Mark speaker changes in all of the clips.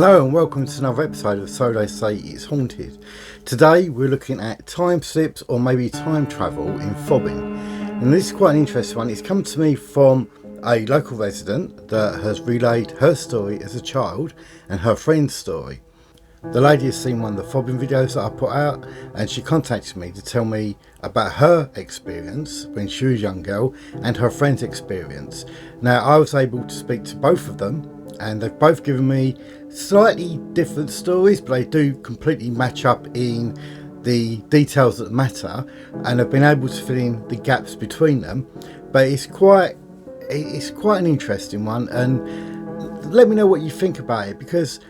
Speaker 1: Hello and welcome to another episode of So They Say It's Haunted. Today we're looking at time slips or maybe time travel in Fobbing. And this is quite an interesting one. It's come to me from a local resident that has relayed her story as a child and her friend's story. The lady has seen one of the Fobbing videos that I put out, and she contacted me to tell me about her experience when she was a young girl and her friend's experience. Now I was able to speak to both of them, and they've both given me slightly different stories, but they do completely match up in the details that matter, and I've been able to fill in the gaps between them. But it's quite an interesting one, and let me know what you think about it, because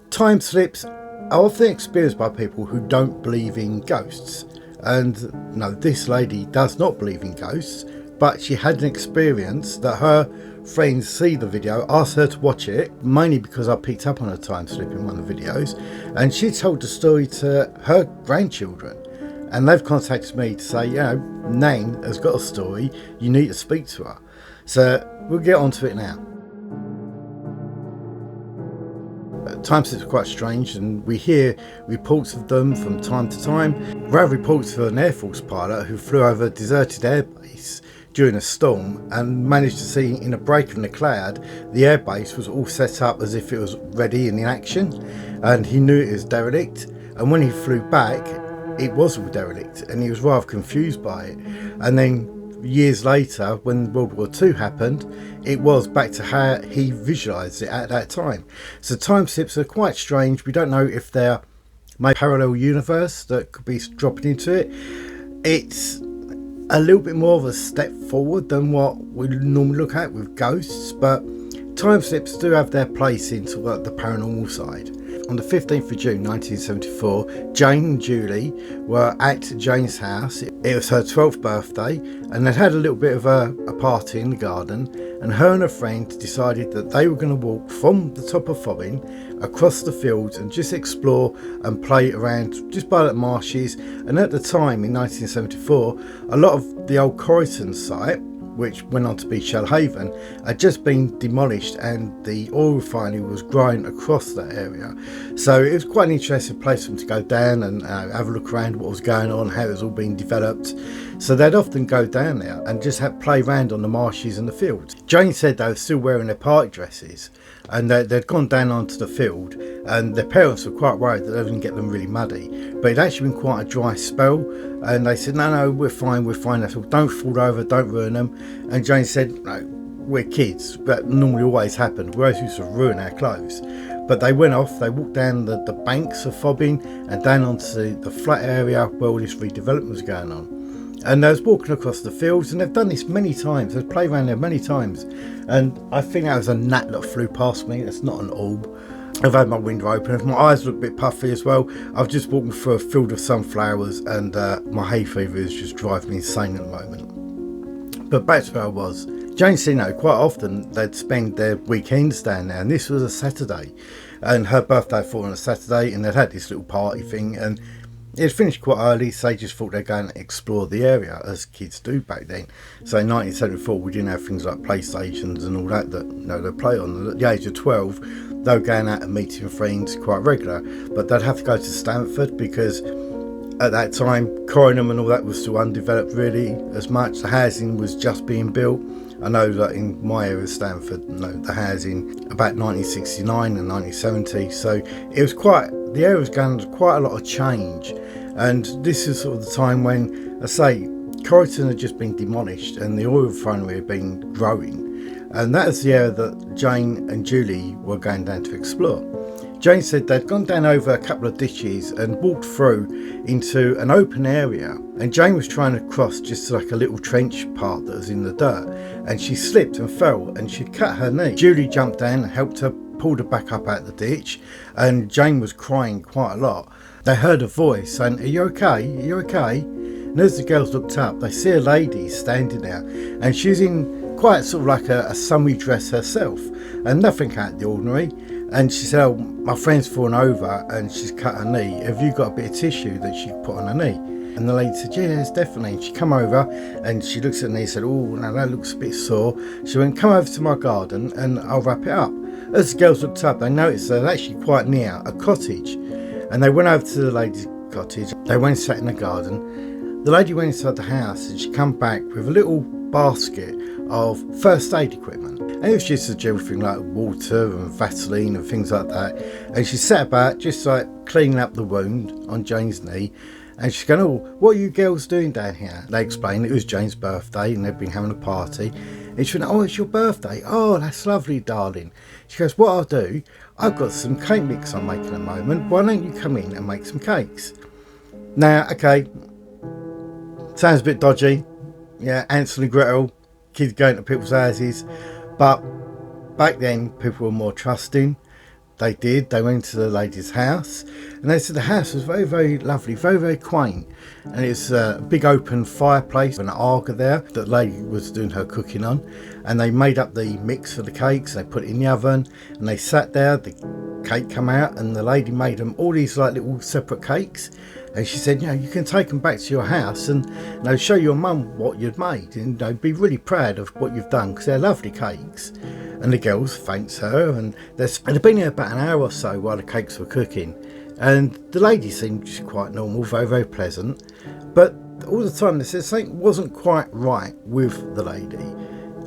Speaker 1: time slips are often experienced by people who don't believe in ghosts. And no, this lady does not believe in ghosts, but she had an experience that her friends see the video, asked her to watch it, mainly because I picked up on a time slip in one of the videos, and she told the story to her grandchildren, and they've contacted me to say, you know, Nan has got a story, you need to speak to her. So we'll get on to it now. Time slips are quite strange, and we hear reports of them from time to time. We have reports of an Air Force pilot who flew over a deserted airbase during a storm and managed to see in a break in the cloud the airbase was all set up as if it was ready and in action, and he knew it was derelict, and when he flew back it was all derelict and he was rather confused by it. And then years later, when World War II happened, it was back to how he visualised it at that time. So time slips are quite strange. We don't know if they're maybe a parallel universe that could be dropping into it. It's a little bit more of a step forward than what we normally look at with ghosts, but time slips do have their place into the paranormal side. On the 15th of June 1974, Jane and Julie were at Jane's house. It was her 12th birthday, and they'd had a little bit of a party in the garden, and her and her friend decided that they were going to walk from the top of Fobbing across the fields and just explore and play around just by the marshes. And at the time in 1974, a lot of the old Corrigan site, which went on to be Shellhaven, had just been demolished, and the oil refinery was growing across that area. So it was quite an interesting place for them to go down and have a look around what was going on, how it was all being developed. So they'd often go down there and just play around on the marshes and the fields. Jane said they were still wearing their party dresses, and they'd gone down onto the field, and their parents were quite worried that they were going to get them really muddy, but it'd actually been quite a dry spell, and they said, no, we're fine. I said, don't fall over, don't ruin them. And Jane said, no, we're kids, that normally always happened. We always used to ruin our clothes. But they went off, they walked down the banks of Fobbing and down onto the flat area where all this redevelopment was going on. And they was walking across the fields, and they've done this many times. They've played around there many times. And I think that was a gnat that flew past me. It's not an orb. I've had my window open. My eyes look a bit puffy as well. I've just walked through a field of sunflowers, and my hay fever is just driving me insane at the moment. But back to where I was. Jane said, quite often they'd spend their weekends down there, and this was a Saturday. And her birthday fallen on a Saturday, and they'd had this little party thing, and it had finished quite early, so they just thought they'd go and explore the area, as kids do back then. So in 1974, we didn't have things like PlayStations and all that they play on. At the age of 12, they were going out and meeting friends quite regular, but they'd have to go to Stanford because at that time, Corringham and all that was still undeveloped really as much. The housing was just being built. I know that in my area, Stanford, the housing about 1969 and 1970, so it was the area was going through quite a lot of change. And this is sort of the time when, I say, Corrigan had just been demolished and the oil refinery had been growing. And that is the area that Jane and Julie were going down to explore. Jane said they'd gone down over a couple of ditches and walked through into an open area, and Jane was trying to cross just like a little trench part that was in the dirt, and she slipped and fell and she cut her knee. Julie jumped down and helped her, pulled her back up out the ditch, and Jane was crying quite a lot. They heard a voice saying, "Are you okay? Are you okay?" And as the girls looked up, they see a lady standing there, and she's in quite sort of like a summery dress herself, and nothing out of the ordinary. And she said, "Oh, my friend's fallen over and she's cut her knee. Have you got a bit of tissue that she can put on her knee?" And the lady said, "Yes, definitely." And she come over and she looks at me and said, "Oh, no, that looks a bit sore." She went, "Come over to my garden and I'll wrap it up." As the girls looked up, they noticed they're actually quite near a cottage, and they went over to the lady's cottage. They went and sat in the garden. The lady went inside the house and she come back with a little basket of first aid equipment, and it was just a general thing like water and Vaseline and things like that. And she sat about just like cleaning up the wound on Jane's knee, and she's going, "Oh, what are you girls doing down here?" They explained it was Jane's birthday and they'd been having a party. And she went, "Oh, it's your birthday? Oh, that's lovely, darling." She goes, "What I'll do, I've got some cake mix I'm making at the moment. Why don't you come in and make some cakes?" Now, okay, sounds a bit dodgy. Yeah, Hansel and Gretel, kids going to people's houses. But back then, people were more trusting. They went to the lady's house, and they said the house was very, very lovely, very, very quaint, and it's a big open fireplace and an Arga there that the lady was doing her cooking on. And they made up the mix for the cakes, they put it in the oven, and they sat there, the cake come out, and the lady made them all these like little separate cakes. And she said, you can take them back to your house and show your mum what you'd made, and be really proud of what you've done, because they're lovely cakes. And the girls thanked her, and they'd been here about an hour or so while the cakes were cooking. And the lady seemed just quite normal, very, very pleasant. But all the time they said something wasn't quite right with the lady.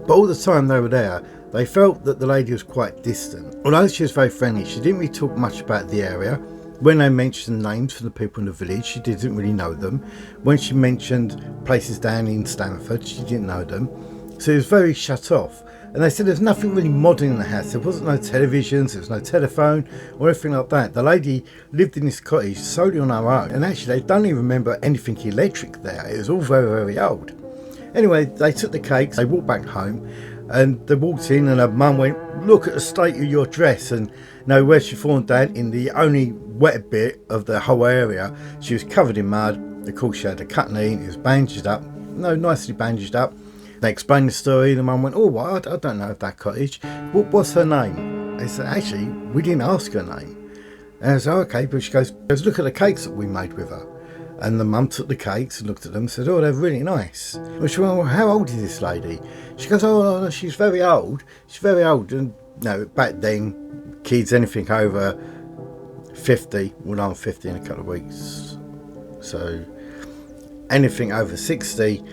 Speaker 1: But all the time they were there, they felt that the lady was quite distant. Although she was very friendly, she didn't really talk much about the area. When they mentioned names for the people in the village, she didn't really know them. When she mentioned places down in Stamford, she didn't know them. So it was very shut off. And they said there's nothing really modern in the house. There wasn't no televisions, there was no telephone or anything like that. The lady lived in this cottage solely on her own. And actually, they don't even remember anything electric there. It was all very, very old. Anyway, they took the cakes, they walked back home, and they walked in, and her mum went, "Look at the state of your dress." And where she fallen down in the only wet bit of the whole area, she was covered in mud. Of course, she had a cut knee, and it was bandaged up, nicely bandaged up. They explained the story. The mum went, "Oh, well, I don't know of that cottage. What's her name?" They said, "Actually, we didn't ask her name." And I said, "Oh, okay." But she goes, "Look at the cakes that we made with her." And the mum took the cakes and looked at them and said, "Oh, they're really nice." Well, she went, "Well, how old is this lady?" She goes, "Oh, no, she's very old. She's very old." And back then, kids anything over 50, well, I'm 50 in a couple of weeks. So anything over 60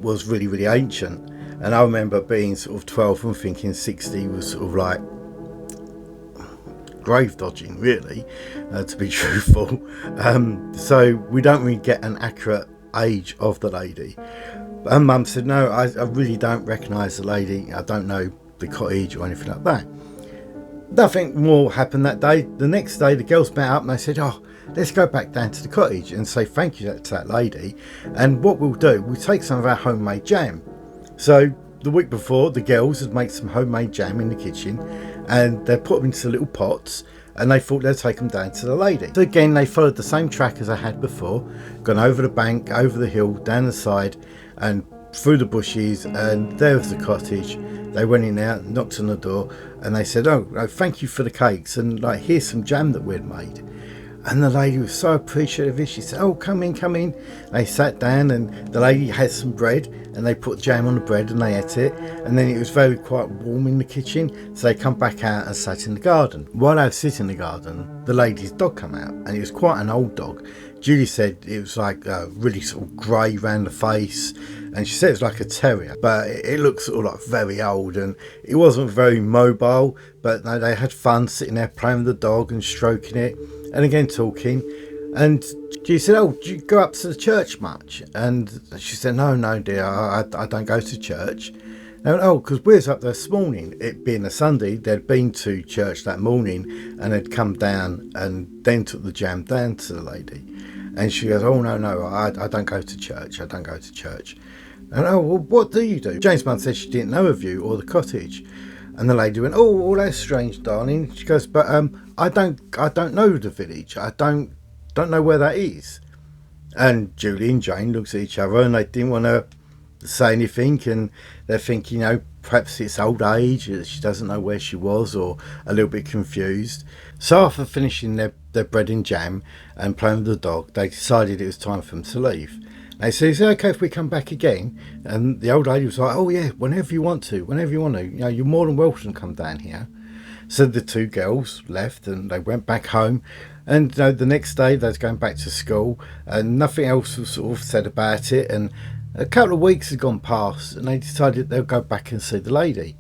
Speaker 1: was really, really ancient. And I remember being sort of 12 and thinking 60 was sort of like grave dodging, really, to be truthful. So we don't really get an accurate age of the lady. Her mum said, "No, I really don't recognise the lady. I don't know the cottage or anything like that." Nothing more happened that day. The next day, the girls met up and they said, "Oh, let's go back down to the cottage and say thank you to that lady. And what we'll do, we'll take some of our homemade jam." So the week before, the girls had made some homemade jam in the kitchen, and they put them into little pots, and they thought they'd take them down to the lady. So again, they followed the same track as I had before, gone over the bank, over the hill, down the side, and through the bushes, and there was the cottage. They went in there, knocked on the door, and they said, "Oh, thank you for the cakes, and here's some jam that we'd made." And the lady was so appreciative. She said, "Oh, come in, come in." They sat down, and the lady had some bread, and they put jam on the bread and they ate it. And then it was very quite warm in the kitchen, so they come back out and sat in the garden. While I was sitting in the garden, the lady's dog came out, and it was quite an old dog. Julie said it was like really sort of grey round the face, and she said it was like a terrier, but it looked sort of like very old, and it wasn't very mobile. But they had fun sitting there playing with the dog and stroking it, and again talking. And she said, "Oh, do you go up to the church much?" And she said, No, dear, I don't go to church." And I went, "Oh, because we was up there this morning." It being a Sunday, they'd been to church that morning and had come down and then took the jam down to the lady. And she goes, "Oh, no, I don't go to church. I don't go to church." And "Oh, well, what do you do?" Jane's mum said she didn't know of you or the cottage. And the lady went, "Oh, well, that's strange, darling." She goes, "But I don't know the village. I don't know where that is." And Julie and Jane looked at each other, and they didn't want to say anything, and they're thinking, perhaps it's old age, she doesn't know where she was, or a little bit confused. So after finishing their bread and jam and playing with the dog, they decided it was time for them to leave. They said, "Is it okay if we come back again?" And the old lady was like, "Oh yeah, whenever you want to, you're more than welcome to come down here." So the two girls left and they went back home. And the next day they was going back to school and nothing else was sort of said about it. And a couple of weeks had gone past and they decided they'll go back and see the lady.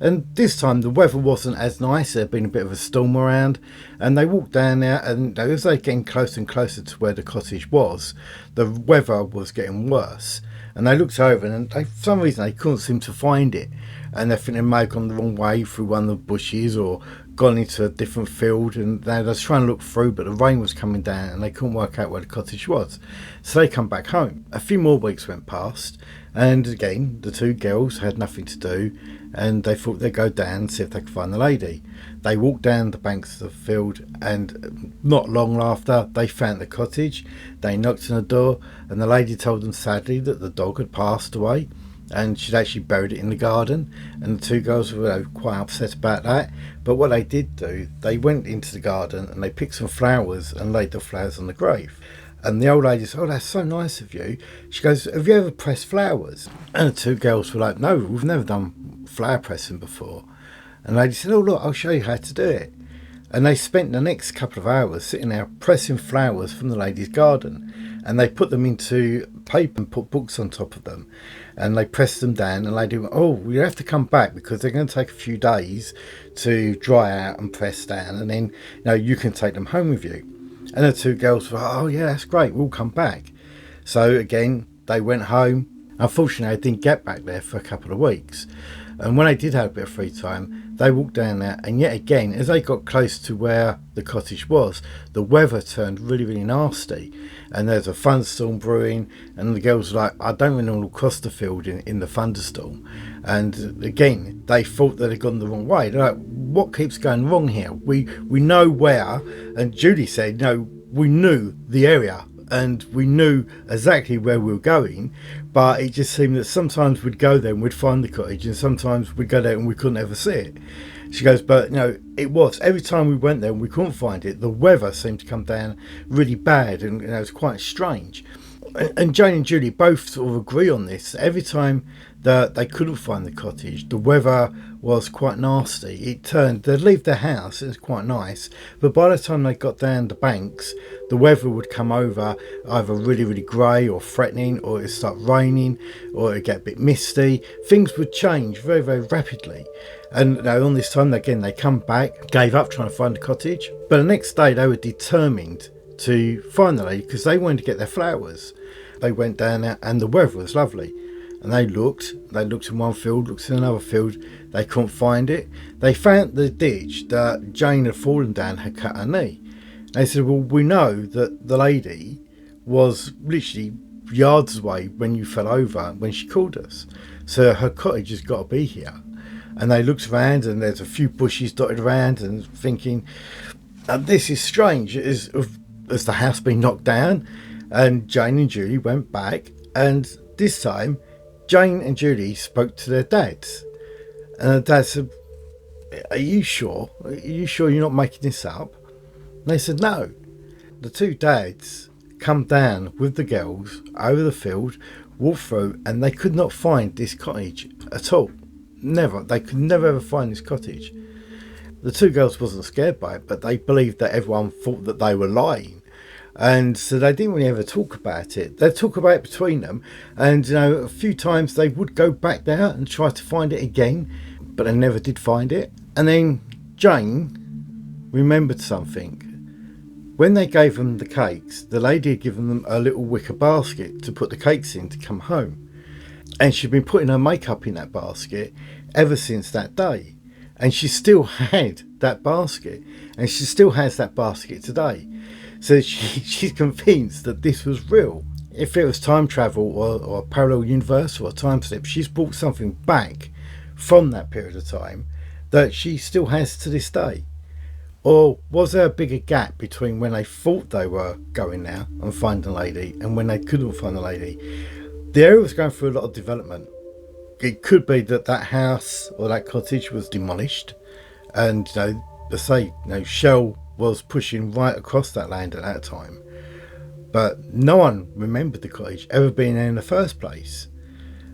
Speaker 1: And this time the weather wasn't as nice. There had been a bit of a storm around, and they walked down there, and as they were getting closer and closer to where the cottage was, the weather was getting worse. And they looked over and for some reason they couldn't seem to find it. And they think they may have gone the wrong way through one of the bushes or gone into a different field, and they were trying to look through, but the rain was coming down and they couldn't work out where the cottage was. So they come back home. A few more weeks went past, and again the two girls had nothing to do, and they thought they'd go down and see if they could find the lady. They walked down the banks of the field, and not long after they found the cottage. They knocked on the door, and the lady told them sadly that the dog had passed away and she'd actually buried it in the garden. And the two girls were quite upset about that, but what they did do, they went into the garden and they picked some flowers and laid the flowers on the grave. And the old lady said, "Oh, that's so nice of you." She goes, "Have you ever pressed flowers?" And the two girls were like, "No, we've never done flower pressing before." And the lady said, "Oh, look, I'll show you how to do it." And they spent the next couple of hours sitting there pressing flowers from the lady's garden. And they put them into paper and put books on top of them. And they pressed them down, and the lady went, "Oh, you have to come back because they're going to take a few days to dry out and press down. And then you can take them home with you." And the two girls were, "Oh yeah, that's great, we'll come back." So again, they went home. Unfortunately, they didn't get back there for a couple of weeks. And when they did have a bit of free time, they walked down there, and yet again, as they got close to where the cottage was, the weather turned really, really nasty. And there's a thunderstorm brewing, and the girls were like, "I don't really want to cross the field in the thunderstorm." And again, they thought that they'd gone the wrong way. They're like, "What keeps going wrong here? We know where." And Judy said, "No, we knew the area and we knew exactly where we were going, but it just seemed that sometimes we'd go there and we'd find the cottage, and sometimes we'd go there and we couldn't ever see it." She goes, "But it was every time we went there and we couldn't find it, the weather seemed to come down really bad, and it was quite strange." And Jane and Julie both sort of agree on this. Every time that they couldn't find the cottage, the weather was quite nasty. They'd leave their house, it was quite nice, but by the time they got down the banks, the weather would come over either really, really grey or threatening, or it'd start raining, or it'd get a bit misty. Things would change very, very rapidly. And on this time, again, they come back, gave up trying to find the cottage. But the next day, they were determined to find the lady because they wanted to get their flowers. They went down there and the weather was lovely. And they looked in one field, looked in another field. They couldn't find it. They found the ditch that Jane had fallen down, had cut her knee. They said, "Well, we know that the lady was literally yards away when you fell over, when she called us. So her cottage has got to be here." And they looked around, and there's a few bushes dotted around, and thinking, "This is strange." Has the house been knocked down? And Jane and Julie went back, and this time Jane and Julie spoke to their dads. And their dad said, "Are you sure? Are you sure you're not making this up?" And they said no. The two dads come down with the girls over the field, walked through, and they could not find this cottage at all. Never. They could never ever find this cottage. The two girls wasn't scared by it, but they believed that everyone thought that they were lying. And so they didn't really ever talk about it. They'd talk about it between them. And, a few times they would go back there and try to find it again, but they never did find it. And then Jane remembered something. When they gave them the cakes, the lady had given them a little wicker basket to put the cakes in to come home. And she'd been putting her makeup in that basket ever since that day. And she still had that basket. And she still has that basket today. So she's convinced that this was real. If it was time travel or a parallel universe or a time slip, she's brought something back from that period of time that she still has to this day. Or was there a bigger gap between when they thought they were going there and finding the lady and when they couldn't find the lady? The area was going through a lot of development. It could be that house or that cottage was demolished, and Shell was pushing right across that land at that time. But no one remembered the cottage ever being there in the first place.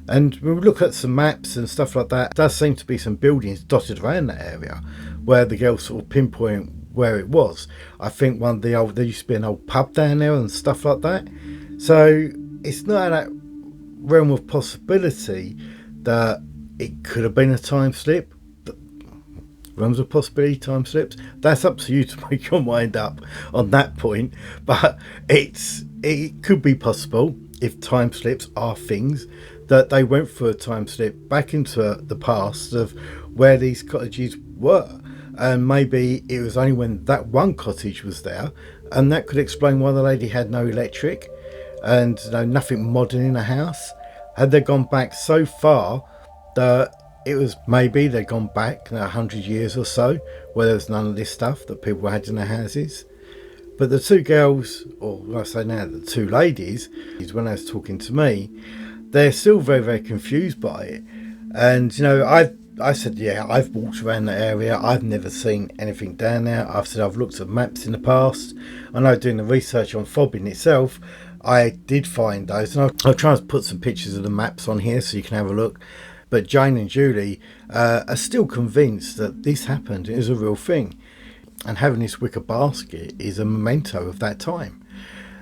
Speaker 1: And when we look at some maps and stuff like that, there does seem to be some buildings dotted around that area where the girls sort of pinpoint where it was. I think there used to be an old pub down there and stuff like that. So it's not that realm of possibility that it could have been a time slip. Realms of possibility, time slips. That's up to you to make your mind up on that point. But it could be possible, if time slips are things, that they went for a time slip back into the past of where these cottages were. And maybe it was only when that one cottage was there, and that could explain why the lady had no electric and nothing modern in the house. Had they gone back so far that it was maybe they'd gone back 100 years or so where there was none of this stuff that people had in their houses. But the two girls, or I say now the two ladies, when I was talking to me, they're still very, very confused by it. And I said, yeah, I've walked around the area, I've never seen anything down there. I've said I've looked at maps in the past. I know doing the research on Fobbing itself, I did find those, and I'll try and put some pictures of the maps on here so you can have a look. But Jane and Julie are still convinced that this happened, it is a real thing. And having this wicker basket is a memento of that time.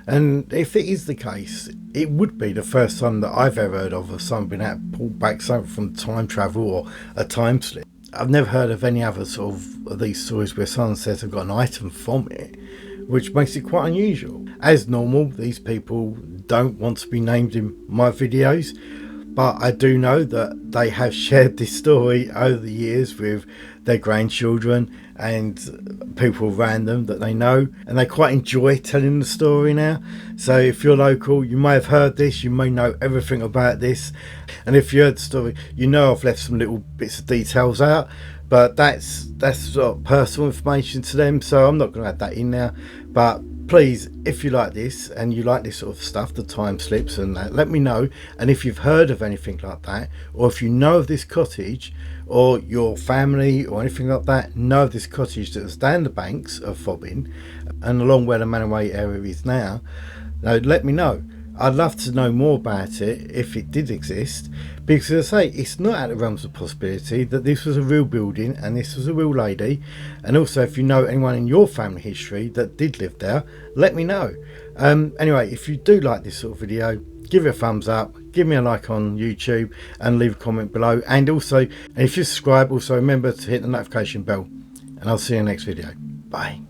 Speaker 1: And if it is the case, it would be the first time that I've ever heard of someone being able to pull back something from time travel or a time slip. I've never heard of any other sort of these stories where someone says they've got an item from it, which makes it quite unusual. As normal, these people don't want to be named in my videos, but I do know that they have shared this story over the years with their grandchildren and people around them that they know, and they quite enjoy telling the story now. So if you're local, you may have heard this, you may know everything about this, and if you heard the story, I've left some little bits of details out, but that's sort of personal information to them, so I'm not going to add that in now. But please, if you like this and you like this sort of stuff, the time slips and that, let me know. And if you've heard of anything like that, or if you know of this cottage, or your family or anything like that know of this cottage that was down the banks of Fobbing and along where the Manaway area is now, let me know. I'd love to know more about it if it did exist, because as I say, it's not out of the realms of possibility that this was a real building and this was a real lady. And also, if you know anyone in your family history that did live there, let me know. Anyway, if you do like this sort of video, give it a thumbs up, give me a like on YouTube, and leave a comment below. And if you subscribe, also remember to hit the notification bell, and I'll see you in the next video. Bye.